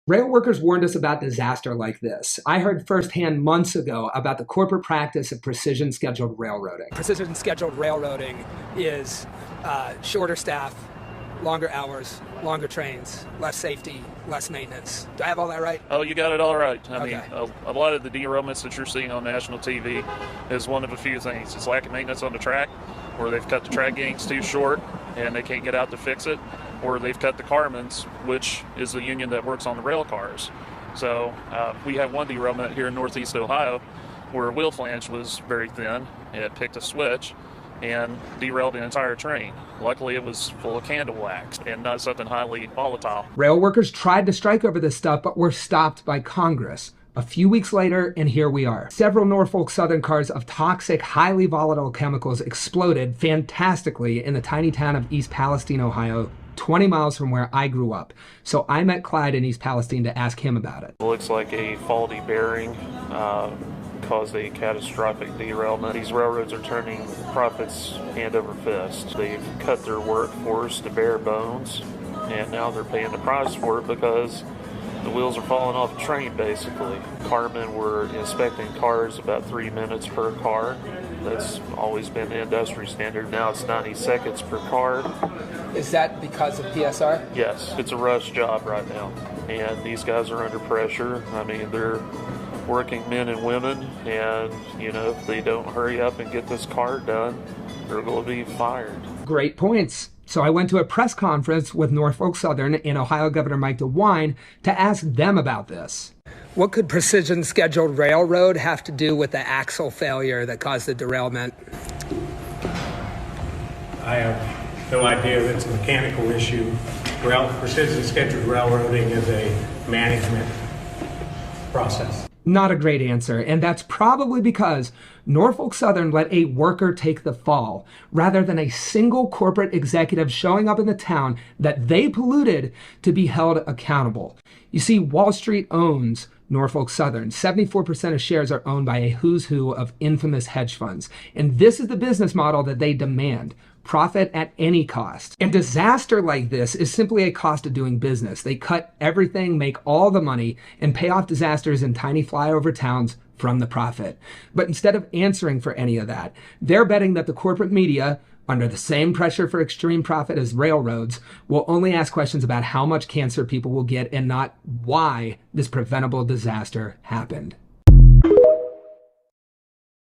Rail workers warned us about disaster like this. I heard firsthand months ago about the corporate practice of precision scheduled railroading. Precision scheduled railroading is shorter staff, longer hours, longer trains, less safety, less maintenance. Do I have all that right? Oh, you got it all right. I Okay. mean, a lot of the derailments that you're seeing on national TV is one of a few things. It's lack of maintenance on the track, or they've cut the track gangs too short and they can't get out to fix it, or they've cut the carmans, which is the union that works on the rail cars. So we had one derailment here in Northeast Ohio where a wheel flange was very thin. It picked a switch and derailed the entire train. Luckily, it was full of candle wax and not something highly volatile. Rail workers tried to strike over this stuff, but were stopped by Congress. A few weeks later, and here we are. Several Norfolk Southern cars of toxic, highly volatile chemicals exploded fantastically in the tiny town of East Palestine, Ohio, 20 miles from where I grew up. So I met Clyde in East Palestine to ask him about it. It looks like a faulty bearing caused a catastrophic derailment. These railroads are turning profits hand over fist. They've cut their workforce to bare bones, and now they're paying the price for it because the wheels are falling off the train, basically. Carmen were inspecting cars about 3 minutes per car. That's always been the industry standard. Now it's 90 seconds per car. Is that because of PSR? Yes, it's a rush job right now, and these guys are under pressure. I mean, they're working men and women, and if they don't hurry up and get this car done, they're going to be fired. Great points. So I went to a press conference with Norfolk Southern and Ohio Governor Mike DeWine to ask them about this. What could precision scheduled railroad have to do with the axle failure that caused the derailment? I have no idea. That's a mechanical issue. Precision scheduled railroading is a management process. Not a great answer, and that's probably because Norfolk Southern let a worker take the fall, rather than a single corporate executive showing up in the town that they polluted to be held accountable. You see, Wall Street owns Norfolk Southern. 74% of shares are owned by a who's who of infamous hedge funds, and this is the business model that they demand. Profit at any cost. And disaster like this is simply a cost of doing business. They cut everything, make all the money, and pay off disasters in tiny flyover towns from the profit. But instead of answering for any of that, they're betting that the corporate media, under the same pressure for extreme profit as railroads, will only ask questions about how much cancer people will get and not why this preventable disaster happened.